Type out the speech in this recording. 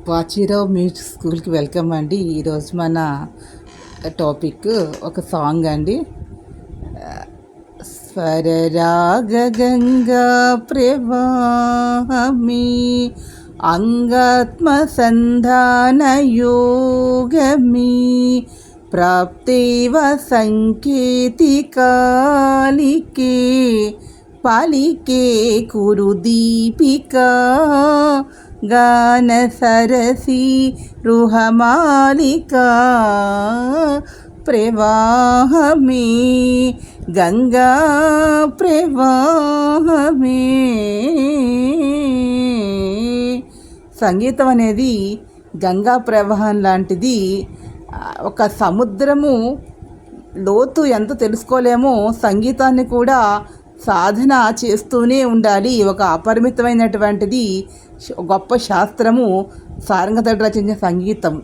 Bachirao music స్కూల్కి welcome అండి. ఈరోజు మన టాపిక్ ఒక సాంగ్ అండి. స్వరరాగ గంగా ప్రవాహమి అంగాత్మ సంధాన యోగమి ప్రాప్తేవ సంకేతికాలికే పాలికే కురు దీపికా గాన సరసి రుహమాలికా ప్రవాహమే గంగా ప్రవాహమే. సంగీతం అనేది గంగా ప్రవాహం లాంటిది. ఒక సముద్రము లోతు ఎంత తెలుసుకోలేమో సంగీతాన్ని కూడా సాధన చేస్తూనే ఉండాలి. ఒక అపరిమితమైనటువంటిది గొప్ప శాస్త్రము సారంగధర రచించిన సంగీతం.